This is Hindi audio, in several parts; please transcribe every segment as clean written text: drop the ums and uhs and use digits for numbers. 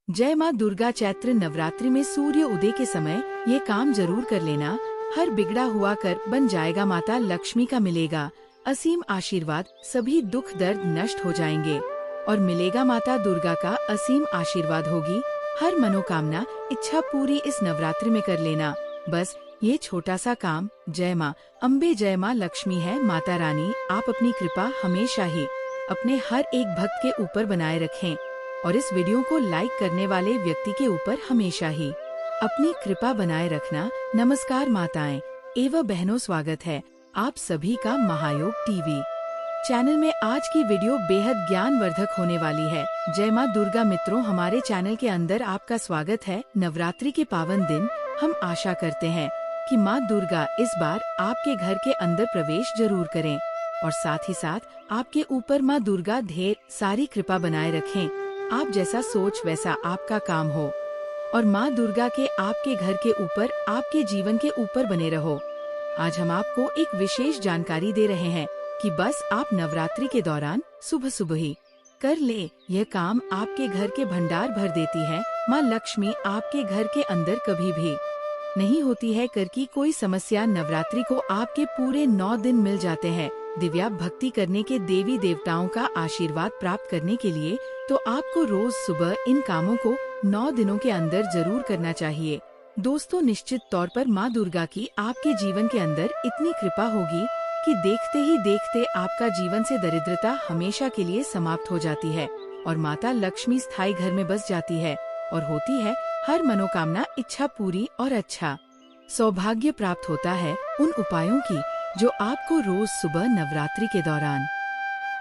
जय माँ दुर्गा। चैत्र नवरात्रि में सूर्य उदय के समय ये काम जरूर कर लेना। हर बिगड़ा हुआ कर बन जाएगा, माता लक्ष्मी का मिलेगा असीम आशीर्वाद। सभी दुख दर्द नष्ट हो जाएंगे और मिलेगा माता दुर्गा का असीम आशीर्वाद। होगी हर मनोकामना इच्छा पूरी इस नवरात्रि में कर लेना। बस ये छोटा सा काम। जय माँ अम्बे, जय माँ लक्ष्मी है माता रानी। आप अपनी कृपा हमेशा ही अपने हर एक भक्त के ऊपर बनाए रखें और इस वीडियो को लाइक करने वाले व्यक्ति के ऊपर हमेशा ही अपनी कृपा बनाए रखना। नमस्कार माताएं एवं बहनों, स्वागत है आप सभी का महायोग टीवी चैनल में। आज की वीडियो बेहद ज्ञानवर्धक होने वाली है। जय माँ दुर्गा मित्रों, हमारे चैनल के अंदर आपका स्वागत है। नवरात्रि के पावन दिन हम आशा करते हैं कि माँ दुर्गा इस बार आपके घर के अंदर प्रवेश जरूर करें और साथ ही साथ आपके ऊपर माँ दुर्गा ढेर सारी कृपा बनाए रखें। आप जैसा सोच वैसा आपका काम हो और माँ दुर्गा के आपके घर के ऊपर, आपके जीवन के ऊपर बने रहो। आज हम आपको एक विशेष जानकारी दे रहे हैं कि बस आप नवरात्रि के दौरान सुबह सुबह ही कर ले। यह काम आपके घर के भंडार भर देती है। माँ लक्ष्मी आपके घर के अंदर कभी भी नहीं होती है। कर की कोई समस्या नवरात्रि को आपके पूरे 9 दिन मिल जाते हैं। दिव्या भक्ति करने के देवी देवताओं का आशीर्वाद प्राप्त करने के लिए तो आपको रोज सुबह इन कामों को 9 दिनों के अंदर जरूर करना चाहिए। दोस्तों, निश्चित तौर पर माँ दुर्गा की आपके जीवन के अंदर इतनी कृपा होगी कि देखते ही देखते आपका जीवन से दरिद्रता हमेशा के लिए समाप्त हो जाती है और माता लक्ष्मी स्थायी घर में बस जाती है और होती है हर मनोकामना इच्छा पूरी और अच्छा सौभाग्य प्राप्त होता है। उन उपायों की जो आपको रोज सुबह नवरात्रि के दौरान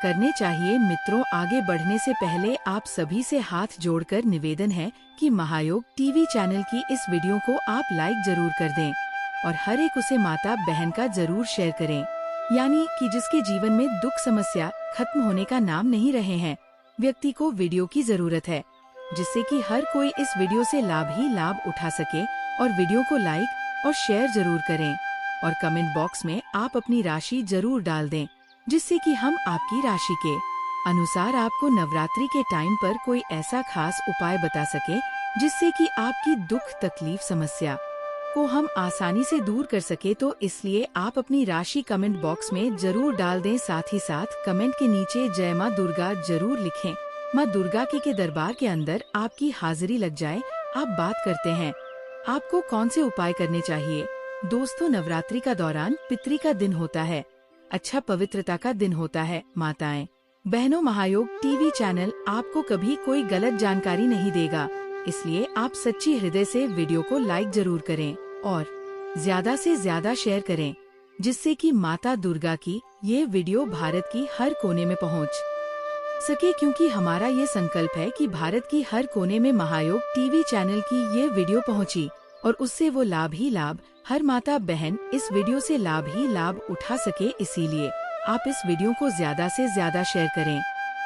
करने चाहिए। मित्रों, आगे बढ़ने से पहले आप सभी से हाथ जोड़कर निवेदन है कि महायोग टीवी चैनल की इस वीडियो को आप लाइक जरूर कर दें और हर एक उसे माता बहन का जरूर शेयर करें, यानी कि जिसके जीवन में दुख समस्या खत्म होने का नाम नहीं रहे हैं। व्यक्ति को वीडियो की जरूरत है जिससे कि हर कोई इस वीडियो से लाभ ही लाभ उठा सके और वीडियो को लाइक और शेयर जरूर करें और कमेंट बॉक्स में आप अपनी राशि जरूर डाल दें जिससे कि हम आपकी राशि के अनुसार आपको नवरात्रि के टाइम पर कोई ऐसा खास उपाय बता सके जिससे कि आपकी दुख तकलीफ समस्या को हम आसानी से दूर कर सके। तो इसलिए आप अपनी राशि कमेंट बॉक्स में जरूर डाल दें। साथ ही साथ कमेंट के नीचे जय माँ दुर्गा जरूर लिखें। माँ दुर्गा के दरबार के अंदर आपकी हाजिरी लग जाए। आप बात करते हैं आपको कौन से उपाय करने चाहिए। दोस्तों, नवरात्रि का दौरान पितरी का दिन होता है, अच्छा पवित्रता का दिन होता है। माताएं बहनों, महायोग टीवी चैनल आपको कभी कोई गलत जानकारी नहीं देगा, इसलिए आप सच्ची हृदय से वीडियो को लाइक जरूर करें और ज्यादा से ज्यादा शेयर करें जिससे कि माता दुर्गा की ये वीडियो भारत की हर कोने में पहुंच सके। क्योंकि हमारा ये संकल्प है कि भारत की हर कोने में महायोग टीवी चैनल की ये वीडियो पहुंची और उससे वो लाभ ही लाभ, हर माता बहन इस वीडियो से लाभ ही लाभ उठा सके। इसीलिए आप इस वीडियो को ज्यादा से ज्यादा शेयर करें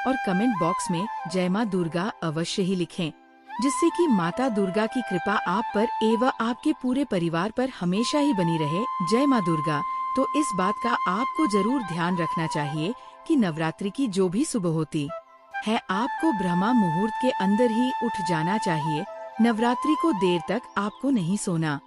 और कमेंट बॉक्स में जय माँ दुर्गा अवश्य ही लिखें जिससे कि माता दुर्गा की कृपा आप पर एवं आपके पूरे परिवार पर हमेशा ही बनी रहे। जय माँ दुर्गा। तो इस बात का आपको जरूर ध्यान रखना चाहिए कि नवरात्रि की जो भी सुबह होती है आपको ब्रह्मा मुहूर्त के अंदर ही उठ जाना चाहिए। नवरात्रि को देर तक आपको नहीं सोना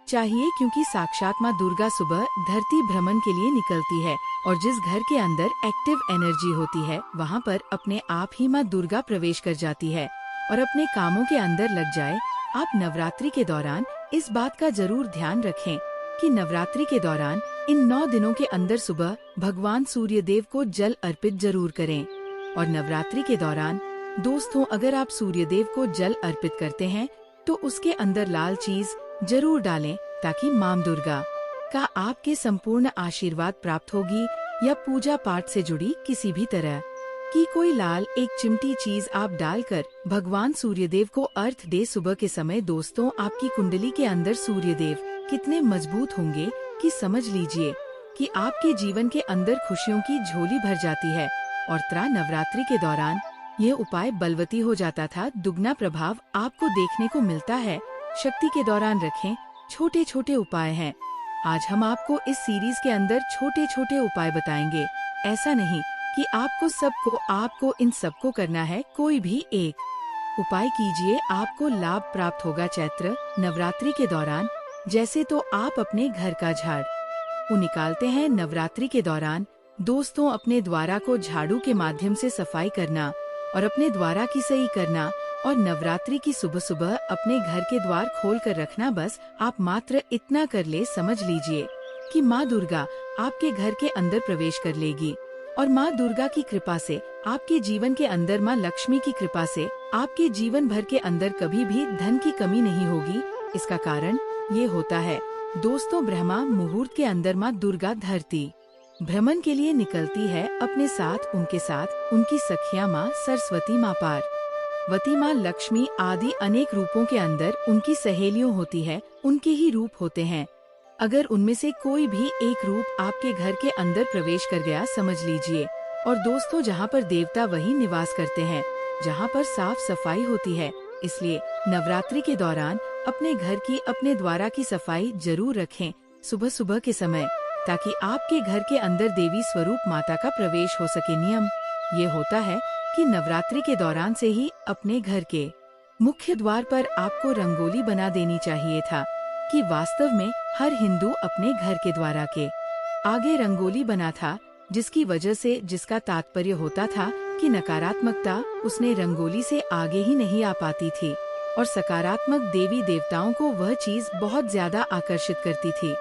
चाहिए क्योंकि साक्षात माँ दुर्गा सुबह धरती भ्रमण के लिए निकलती है और जिस घर के अंदर एक्टिव एनर्जी होती है वहाँ पर अपने आप ही माँ दुर्गा प्रवेश कर जाती है और अपने कामों के अंदर लग जाए। आप नवरात्रि के दौरान इस बात का जरूर ध्यान रखें कि नवरात्रि के दौरान इन 9 दिनों के अंदर सुबह भगवान सूर्य देव को जल अर्पित जरूर करें और नवरात्रि के दौरान दोस्तों, अगर आप सूर्य देव को जल अर्पित करते हैं तो उसके अंदर लाल चीज जरूर डालें ताकि माँ दुर्गा का आपके संपूर्ण आशीर्वाद प्राप्त होगी। या पूजा पाठ से जुड़ी किसी भी तरह की कोई लाल एक चिमटी चीज आप डालकर भगवान सूर्यदेव को अर्घ दे सुबह के समय। दोस्तों, आपकी कुंडली के अंदर सूर्यदेव कितने मजबूत होंगे कि समझ लीजिए कि आपके जीवन के अंदर खुशियों की झोली भर जाती है और नवरात्रि के दौरान ये उपाय बलवती हो जाता था। दुगना प्रभाव आपको देखने को मिलता है। शक्ति के दौरान रखें छोटे छोटे उपाय हैं। आज हम आपको इस सीरीज के अंदर छोटे छोटे उपाय बताएंगे। ऐसा नहीं कि आपको इन सबको करना है। कोई भी एक उपाय कीजिए, आपको लाभ प्राप्त होगा। चैत्र नवरात्रि के दौरान जैसे तो आप अपने घर का झाड़ू निकालते हैं। नवरात्रि के दौरान दोस्तों अपने द्वारा को झाड़ू के माध्यम से सफाई करना और अपने द्वारा की सही करना और नवरात्रि की सुबह सुबह अपने घर के द्वार खोल कर रखना, बस आप मात्र इतना कर ले, समझ लीजिए कि माँ दुर्गा आपके घर के अंदर प्रवेश कर लेगी और माँ दुर्गा की कृपा से आपके जीवन के अंदर, माँ लक्ष्मी की कृपा से आपके जीवन भर के अंदर कभी भी धन की कमी नहीं होगी। इसका कारण ये होता है दोस्तों, ब्रह्मा मुहूर्त के अंदर माँ दुर्गा धरती भ्रमण के लिए निकलती है। अपने साथ उनकी सखियाँ माँ सरस्वती, माँ पार्वती, माँ लक्ष्मी आदि अनेक रूपों के अंदर उनकी सहेलियों होती है, उनके ही रूप होते हैं। अगर उनमें से कोई भी एक रूप आपके घर के अंदर प्रवेश कर गया, समझ लीजिए। और दोस्तों, जहाँ पर देवता वही निवास करते हैं जहाँ पर साफ सफाई होती है। इसलिए नवरात्रि के दौरान अपने घर की, अपने द्वारा की सफाई जरूर रखें सुबह सुबह के समय, ताकि आपके घर के अंदर देवी स्वरूप माता का प्रवेश हो सके। नियम ये होता है कि नवरात्रि के दौरान से ही अपने घर के मुख्य द्वार पर आपको रंगोली बना देनी चाहिए था, कि वास्तव में हर हिंदू अपने घर के द्वारा के आगे रंगोली बना था, जिसकी वजह से, जिसका तात्पर्य होता था कि नकारात्मकता उसने रंगोली से आगे ही नहीं आ पाती थी और सकारात्मक देवी देवताओं को वह चीज बहुत ज्यादा आकर्षित करती थी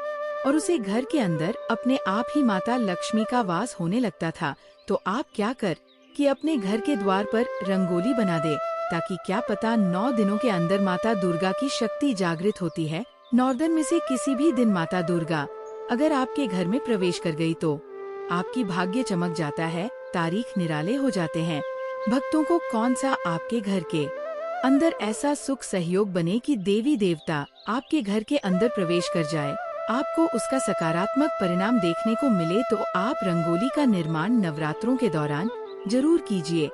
और उसे घर के अंदर अपने आप ही माता लक्ष्मी का वास होने लगता था। तो आप क्या कर कि अपने घर के द्वार पर रंगोली बना दे, ताकि क्या पता 9 दिनों के अंदर माता दुर्गा की शक्ति जागृत होती है। 9 दिन में से किसी भी दिन माता दुर्गा अगर आपके घर में प्रवेश कर गई तो आपकी भाग्य चमक जाता है, तारीख निराले हो जाते हैं। भक्तों को कौन सा आपके घर के अंदर ऐसा सुख सहयोग बने कि देवी देवता आपके घर के अंदर प्रवेश कर जाए, आपको उसका सकारात्मक परिणाम देखने को मिले। तो आप रंगोली का निर्माण नवरात्रों के दौरान जरूर कीजिए,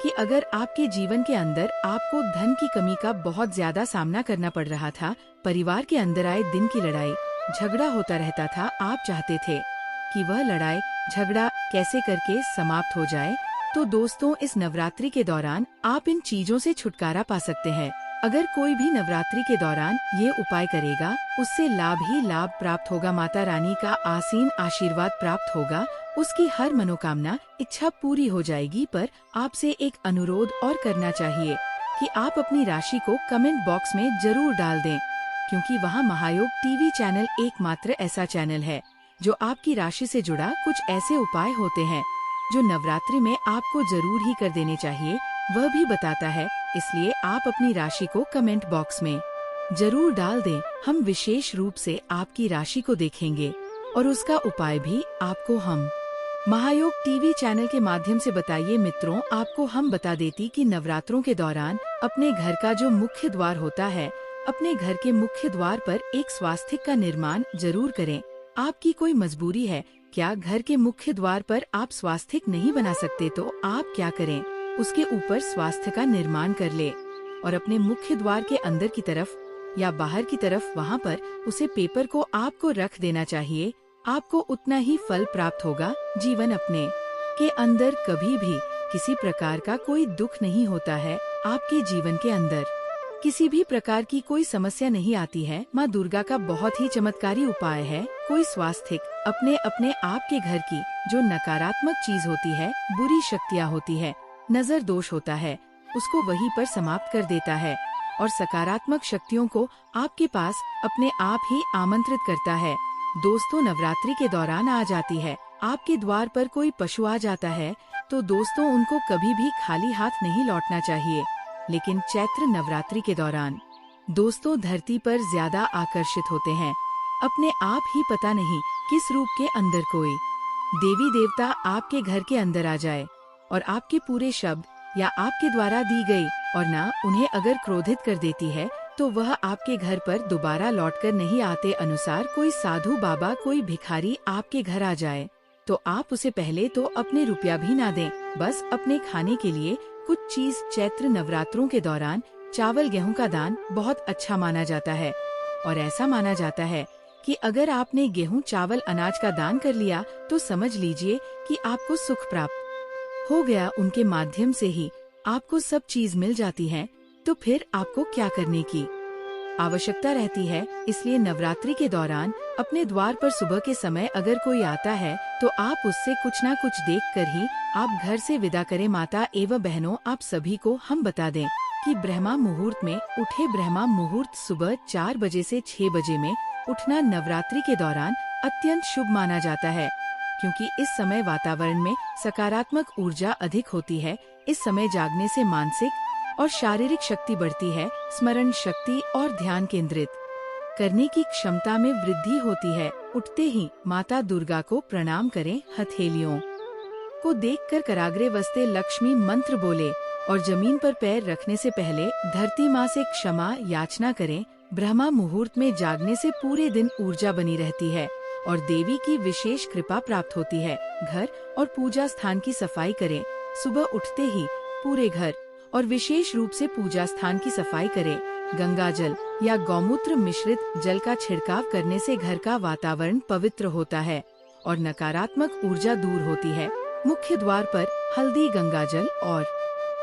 कि अगर आपके जीवन के अंदर आपको धन की कमी का बहुत ज्यादा सामना करना पड़ रहा था, परिवार के अंदर आए दिन की लड़ाई झगड़ा होता रहता था, आप चाहते थे कि वह लड़ाई झगड़ा कैसे करके समाप्त हो जाए, तो दोस्तों इस नवरात्रि के दौरान आप इन चीजों से छुटकारा पा सकते हैं। अगर कोई भी नवरात्रि के दौरान ये उपाय करेगा, उससे लाभ ही लाभ प्राप्त होगा। माता रानी का आसीन आशीर्वाद प्राप्त होगा, उसकी हर मनोकामना इच्छा पूरी हो जाएगी। पर आपसे एक अनुरोध और करना चाहिए कि आप अपनी राशि को कमेंट बॉक्स में जरूर डाल दें, क्योंकि वहाँ महायोग टीवी चैनल एकमात्र ऐसा चैनल है जो आपकी राशि से जुड़ा कुछ ऐसे उपाय होते हैं जो नवरात्रि में आपको जरूर ही कर देने चाहिए, वह भी बताता है। इसलिए आप अपनी राशि को कमेंट बॉक्स में जरूर डाल दें। हम विशेष रूप से आपकी राशि को देखेंगे और उसका उपाय भी आपको हम महायोग टीवी चैनल के माध्यम से बताइए। मित्रों, आपको हम बता देती कि नवरात्रों के दौरान अपने घर का जो मुख्य द्वार होता है, अपने घर के मुख्य द्वार पर एक स्वास्तिक का निर्माण जरूर करें। आपकी कोई मजबूरी है क्या घर के मुख्य द्वार पर आप स्वास्तिक नहीं बना सकते, तो आप क्या करें, उसके ऊपर स्वास्तिक का निर्माण कर ले और अपने मुख्य द्वार के अंदर की तरफ या बाहर की तरफ वहाँ पर उसे पेपर को आपको रख देना चाहिए। आपको उतना ही फल प्राप्त होगा। जीवन अपने के अंदर कभी भी किसी प्रकार का कोई दुख नहीं होता है, आपके जीवन के अंदर किसी भी प्रकार की कोई समस्या नहीं आती है। माँ दुर्गा का बहुत ही चमत्कारी उपाय है। कोई स्वास्तिक अपने अपने आपके घर की जो नकारात्मक चीज होती है, बुरी शक्तियाँ होती है, नजर दोष होता है, उसको वहीं पर समाप्त कर देता है और सकारात्मक शक्तियों को आपके पास अपने आप ही आमंत्रित करता है। दोस्तों, नवरात्रि के दौरान आ जाती है आपके द्वार पर कोई पशु आ जाता है, तो दोस्तों उनको कभी भी खाली हाथ नहीं लौटना चाहिए। लेकिन चैत्र नवरात्रि के दौरान दोस्तों धरती पर ज्यादा आकर्षित होते हैं। अपने आप ही पता नहीं किस रूप के अंदर कोई देवी देवता आपके घर के अंदर आ जाए और आपके पूरे शब्द या आपके द्वारा दी गई और ना उन्हें अगर क्रोधित कर देती है, तो वह आपके घर पर दोबारा लौटकर नहीं आते। अनुसार कोई साधु बाबा, कोई भिखारी आपके घर आ जाए, तो आप उसे पहले तो अपने रुपया भी ना दें, बस अपने खाने के लिए कुछ चीज। चैत्र नवरात्रों के दौरान चावल गेहूं का दान बहुत अच्छा माना जाता है और ऐसा माना जाता है कि अगर आपने गेहूं चावल अनाज का दान कर लिया, तो समझ लीजिए कि आपको सुख प्राप्त हो गया। उनके माध्यम से ही आपको सब चीज मिल जाती है। तो फिर आपको क्या करने की आवश्यकता रहती है। इसलिए नवरात्रि के दौरान अपने द्वार पर सुबह के समय अगर कोई आता है तो आप उससे कुछ ना कुछ देखकर ही आप घर से विदा करें। माता एवं बहनों, आप सभी को हम बता दें कि ब्रह्मा मुहूर्त में उठे। ब्रह्मा मुहूर्त सुबह 4 बजे से 6 बजे में उठना नवरात्रि के दौरान अत्यंत शुभ माना जाता है, क्योंकि इस समय वातावरण में सकारात्मक ऊर्जा अधिक होती है। इस समय जागने से मानसिक और शारीरिक शक्ति बढ़ती है, स्मरण शक्ति और ध्यान केंद्रित करने की क्षमता में वृद्धि होती है। उठते ही माता दुर्गा को प्रणाम करें। हथेलियों को देखकर कराग्रे वस्ते लक्ष्मी मंत्र बोले और जमीन पर पैर रखने से पहले धरती माँ से क्षमा याचना करें। ब्रह्मा मुहूर्त में जागने से पूरे दिन ऊर्जा बनी रहती है और देवी की विशेष कृपा प्राप्त होती है। घर और पूजा स्थान की सफाई करें। सुबह उठते ही पूरे घर और विशेष रूप से पूजा स्थान की सफाई करें। गंगा जल या गौमूत्र मिश्रित जल का छिड़काव करने से घर का वातावरण पवित्र होता है और नकारात्मक ऊर्जा दूर होती है। मुख्य द्वार पर हल्दी, गंगा जल और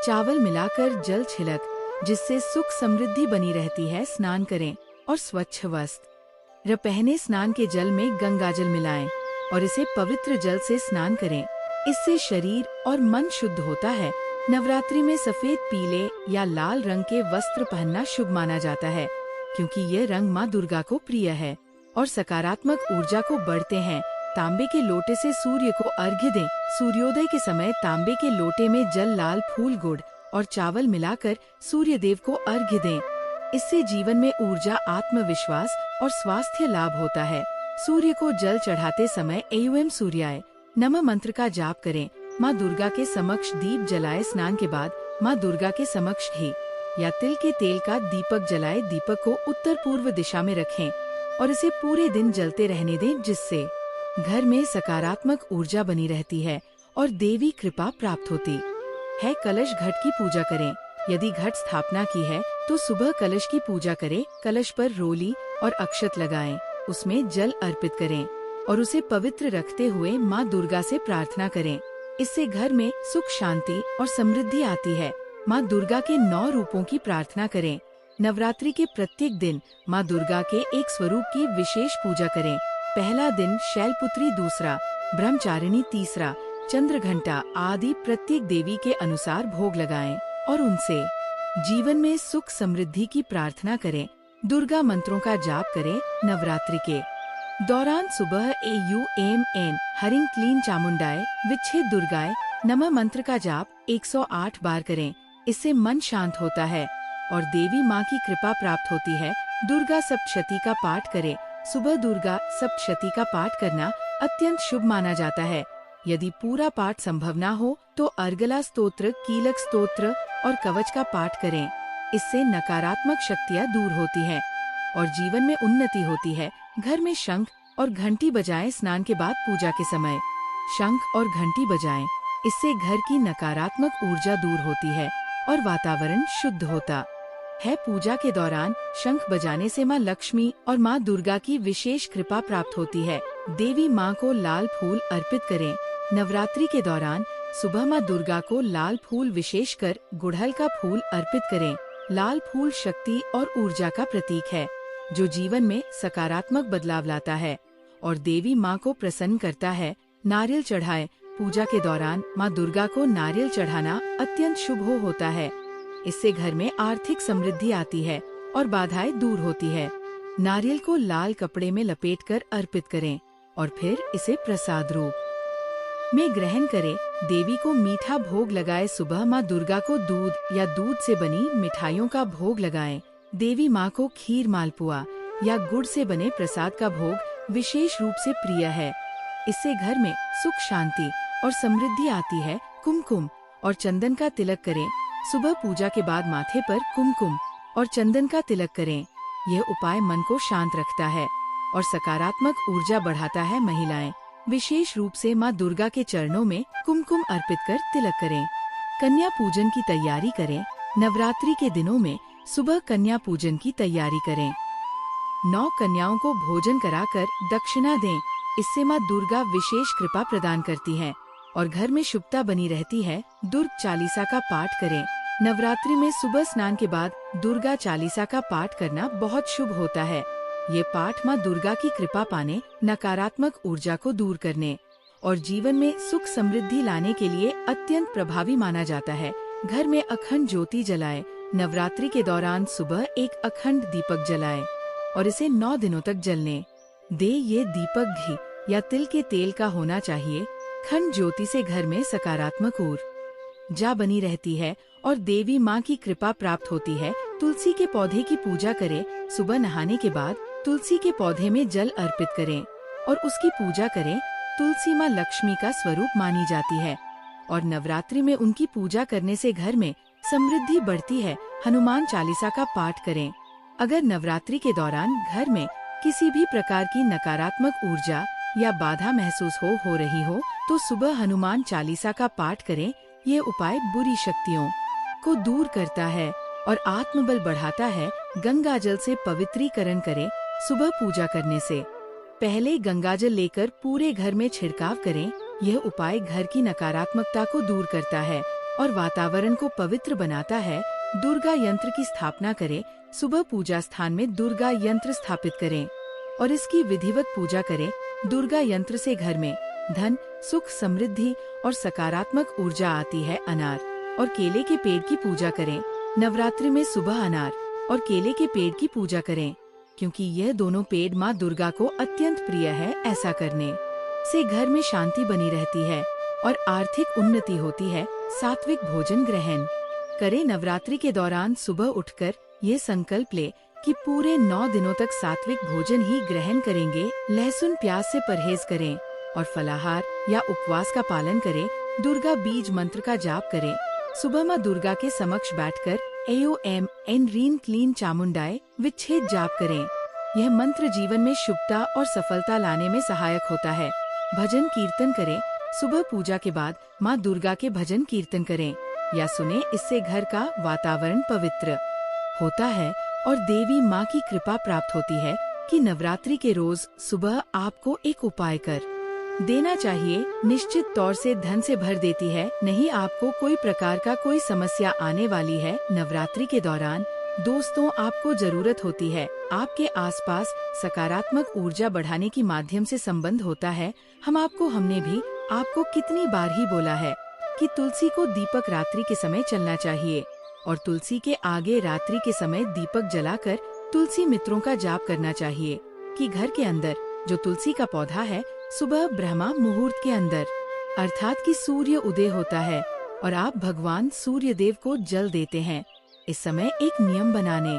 चावल मिलाकर जल छिड़क, जिससे सुख समृद्धि बनी रहती है। स्नान करें और स्वच्छ वस्त्र पहने। स्नान के जल में गंगा जल मिलाएं और इसे पवित्र जल से स्नान करें। इससे शरीर और मन शुद्ध होता है। नवरात्रि में सफेद, पीले या लाल रंग के वस्त्र पहनना शुभ माना जाता है, क्योंकि ये रंग माँ दुर्गा को प्रिय है और सकारात्मक ऊर्जा को बढ़ते हैं। तांबे के लोटे से सूर्य को अर्घ्य दें। सूर्योदय के समय तांबे के लोटे में जल, लाल फूल, गुड़ और चावल मिलाकर सूर्य देव को अर्घ्य दें। इससे जीवन में ऊर्जा, आत्मविश्वास और स्वास्थ्य लाभ होता है। सूर्य को जल चढ़ाते समय एवं सूर्याय नमः मंत्र का जाप करें। माँ दुर्गा के समक्ष दीप जलाए। स्नान के बाद माँ दुर्गा के समक्ष घी या तिल के तेल का दीपक जलाए। दीपक को उत्तर पूर्व दिशा में रखें और इसे पूरे दिन जलते रहने दें, जिससे घर में सकारात्मक ऊर्जा बनी रहती है और देवी कृपा प्राप्त होती है। कलश घट की पूजा करें। यदि घट स्थापना की है तो सुबह कलश की पूजा करें। कलश पर रोली और अक्षत लगाएं, उसमें जल अर्पित करें और उसे पवित्र रखते हुए माँ दुर्गा से प्रार्थना करें। इससे घर में सुख, शांति और समृद्धि आती है। माँ दुर्गा के 9 रूपों की प्रार्थना करें। नवरात्रि के प्रत्येक दिन माँ दुर्गा के एक स्वरूप की विशेष पूजा करें। पहला दिन शैलपुत्री, दूसरा ब्रह्मचारिणी, तीसरा चंद्रघंटा आदि प्रत्येक देवी के अनुसार भोग लगाएं और उनसे जीवन में सुख समृद्धि की प्रार्थना करें। दुर्गा मंत्रों का जाप करें। नवरात्रि के दौरान सुबह AUMN हरिं क्लीं चामुंडाय विच्छेद दुर्गाय नमः मंत्र का जाप 108 बार करें। इससे मन शांत होता है और देवी माँ की कृपा प्राप्त होती है। दुर्गा सप्तशती का पाठ करें। सुबह दुर्गा सप्तशती का पाठ करना अत्यंत शुभ माना जाता है। यदि पूरा पाठ संभव न हो तो अर्गला स्तोत्र, कीलक स्तोत्र और कवच का पाठ करें। इससे नकारात्मक शक्तियाँ दूर होती हैं और जीवन में उन्नति होती है। घर में शंख और घंटी बजाएं। स्नान के बाद पूजा के समय शंख और घंटी बजाएं। इससे घर की नकारात्मक ऊर्जा दूर होती है और वातावरण शुद्ध होता है। पूजा के दौरान शंख बजाने से माँ लक्ष्मी और माँ दुर्गा की विशेष कृपा प्राप्त होती है। देवी माँ को लाल फूल अर्पित करें। नवरात्रि के दौरान सुबह माँ दुर्गा को लाल फूल, विशेषकर गुड़हल का फूल अर्पित करें। लाल फूल शक्ति और ऊर्जा का प्रतीक है, जो जीवन में सकारात्मक बदलाव लाता है और देवी माँ को प्रसन्न करता है। नारियल चढ़ाएं। पूजा के दौरान माँ दुर्गा को नारियल चढ़ाना अत्यंत शुभ होता है। इससे घर में आर्थिक समृद्धि आती है और बाधाएं दूर होती है। नारियल को लाल कपड़े में लपेटकर अर्पित करें और फिर इसे प्रसाद रूप में ग्रहण करें। देवी को मीठा भोग लगाए। सुबह माँ दुर्गा को दूध या दूध से बनी मिठाइयों का भोग लगाएं। देवी माँ को खीर, मालपुआ या गुड़ से बने प्रसाद का भोग विशेष रूप से प्रिय है। इससे घर में सुख, शांति और समृद्धि आती है। कुमकुम और चंदन का तिलक करें। सुबह पूजा के बाद माथे पर कुमकुम और चंदन का तिलक करें। यह उपाय मन को शांत रखता है और सकारात्मक ऊर्जा बढ़ाता है। महिलाएं विशेष रूप से माँ दुर्गा के चरणों में कुमकुम अर्पित कर तिलक करें। कन्या पूजन की तैयारी करें। नवरात्रि के दिनों में सुबह कन्या पूजन की तैयारी करें। 9 कन्याओं को भोजन कराकर दक्षिणा दें। इससे माँ दुर्गा विशेष कृपा प्रदान करती हैं और घर में शुभता बनी रहती है। दुर्गा चालीसा का पाठ करें। नवरात्रि में सुबह स्नान के बाद दुर्गा चालीसा का पाठ करना बहुत शुभ होता है। ये पाठ माँ दुर्गा की कृपा पाने, नकारात्मक ऊर्जा को दूर करने और जीवन में सुख समृद्धि लाने के लिए अत्यंत प्रभावी माना जाता है। घर में अखंड ज्योति जलाए। नवरात्रि के दौरान सुबह एक अखंड दीपक जलाए और इसे 9 दिनों तक जलने दे। ये दीपक घी या तिल के तेल का होना चाहिए। खंड ज्योति से घर में सकारात्मक ऊर्जा बनी रहती है और देवी माँ की कृपा प्राप्त होती है। तुलसी के पौधे की पूजा करें। सुबह नहाने के बाद तुलसी के पौधे में जल अर्पित करें और उसकी पूजा करें। तुलसी माँ लक्ष्मी का स्वरूप मानी जाती है और नवरात्रि में उनकी पूजा करने से घर में समृद्धि बढ़ती है। हनुमान चालीसा का पाठ करें। अगर नवरात्रि के दौरान घर में किसी भी प्रकार की नकारात्मक ऊर्जा या बाधा महसूस हो रही हो तो सुबह हनुमान चालीसा का पाठ करें। ये उपाय बुरी शक्तियों को दूर करता है और आत्मबल बढ़ाता है। गंगा जल से पवित्रीकरण करें। सुबह पूजा करने से पहले गंगाजल लेकर पूरे घर में छिड़काव करें। यह उपाय घर की नकारात्मकता को दूर करता है और वातावरण को पवित्र बनाता है। दुर्गा यंत्र की स्थापना करें। सुबह पूजा स्थान में दुर्गा यंत्र स्थापित करें और इसकी विधिवत पूजा करें। दुर्गा यंत्र से घर में धन, सुख, समृद्धि और सकारात्मक ऊर्जा आती है। अनार और केले के पेड़ की पूजा करें। नवरात्रि में सुबह अनार और केले के पेड़ की पूजा करें क्योंकि यह दोनों पेड़ माँ दुर्गा को अत्यंत प्रिय है। ऐसा करने से घर में शांति बनी रहती है और आर्थिक उन्नति होती है। सात्विक भोजन ग्रहण करें। नवरात्रि के दौरान सुबह उठकर ये संकल्प ले कि पूरे 9 दिनों तक सात्विक भोजन ही ग्रहण करेंगे। लहसुन प्याज से परहेज करें और फलाहार या उपवास का पालन करें। दुर्गा बीज मंत्र का जाप करें। सुबह माँ दुर्गा के समक्ष बैठकर एओम एन रीन क्लीन चामुंडाय विच्छेद जाप करें। यह मंत्र जीवन में शुभता और सफलता लाने में सहायक होता है। भजन कीर्तन करें। सुबह पूजा के बाद माँ दुर्गा के भजन कीर्तन करें या सुने। इससे घर का वातावरण पवित्र होता है और देवी माँ की कृपा प्राप्त होती है कि नवरात्रि के रोज सुबह आपको एक उपाय कर देना चाहिए। निश्चित तौर से धन से भर देती है। नहीं आपको कोई प्रकार का कोई समस्या आने वाली है। नवरात्रि के दौरान दोस्तों आपको जरूरत होती है। आपके आसपास सकारात्मक ऊर्जा बढ़ाने की माध्यम से संबंध होता है। हमने भी आपको कितनी बार ही बोला है कि तुलसी को दीपक रात्रि के समय चलना चाहिए और तुलसी के आगे रात्रि के समय दीपक जलाकर तुलसी मित्रों का जाप करना चाहिए कि घर के अंदर जो तुलसी का पौधा है सुबह ब्रह्मा मुहूर्त के अंदर अर्थात कि सूर्य उदय होता है और आप भगवान सूर्य देव को जल देते हैं। इस समय एक नियम बनाने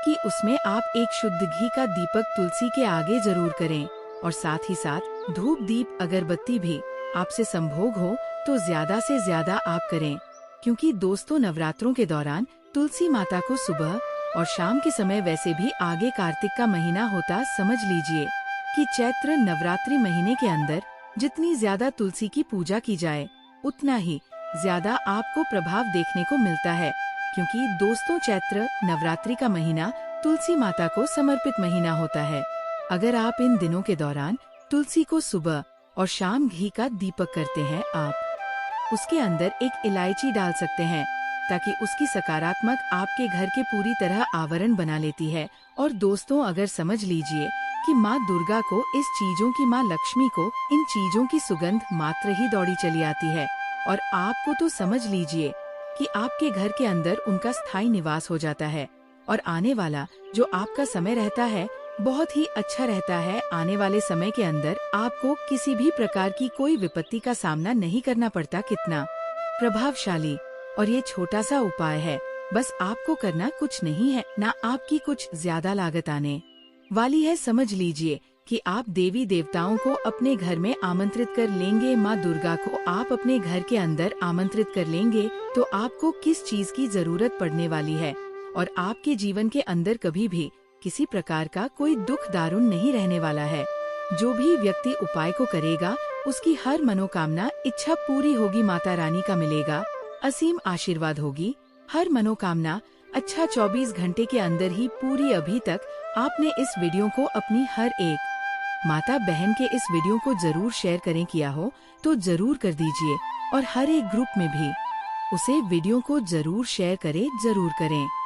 कि उसमें आप एक शुद्ध घी का दीपक तुलसी के आगे जरूर करें और साथ ही साथ धूप दीप अगरबत्ती भी आपसे संभोग हो तो ज्यादा से ज्यादा आप करें क्योंकि दोस्तों नवरात्रों के दौरान तुलसी माता को सुबह और शाम के समय वैसे भी आगे कार्तिक का महीना होता समझ लीजिए कि चैत्र नवरात्रि महीने के अंदर जितनी ज्यादा तुलसी की पूजा की जाए उतना ही ज्यादा आपको प्रभाव देखने को मिलता है क्योंकि दोस्तों चैत्र नवरात्रि का महीना तुलसी माता को समर्पित महीना होता है। अगर आप इन दिनों के दौरान तुलसी को सुबह और शाम घी का दीपक करते हैं आप उसके अंदर एक इलायची डाल सकते हैं ताकि उसकी सकारात्मक आपके घर के पूरी तरह आवरण बना लेती है। और दोस्तों अगर समझ लीजिए कि माँ दुर्गा को इस चीजों की माँ लक्ष्मी को इन चीजों की सुगंध मात्र ही दौड़ी चली आती है और आपको तो समझ लीजिए कि आपके घर के अंदर उनका स्थायी निवास हो जाता है और आने वाला जो आपका समय रहता है बहुत ही अच्छा रहता है। आने वाले समय के अंदर आपको किसी भी प्रकार की कोई विपत्ति का सामना नहीं करना पड़ता। कितना प्रभावशाली और ये छोटा सा उपाय है। बस आपको करना कुछ नहीं है, ना आपकी कुछ ज्यादा लागत आने वाली है। समझ लीजिए कि आप देवी देवताओं को अपने घर में आमंत्रित कर लेंगे। माँ दुर्गा को आप अपने घर के अंदर आमंत्रित कर लेंगे तो आपको किस चीज की जरूरत पड़ने वाली है और आपके जीवन के अंदर कभी भी किसी प्रकार का कोई दुख दारुण नहीं रहने वाला है। जो भी व्यक्ति उपाय को करेगा उसकी हर मनोकामना इच्छा पूरी होगी। माता रानी का मिलेगा असीम आशीर्वाद होगी। हर मनोकामना अच्छा 24 घंटे के अंदर ही पूरी। अभी तक आपने इस वीडियो को अपनी हर एक माता बहन के इस वीडियो को जरूर शेयर करें किया हो तो जरूर कर दीजिए और हर एक ग्रुप में भी उसे वीडियो को जरूर शेयर करें, जरूर करें।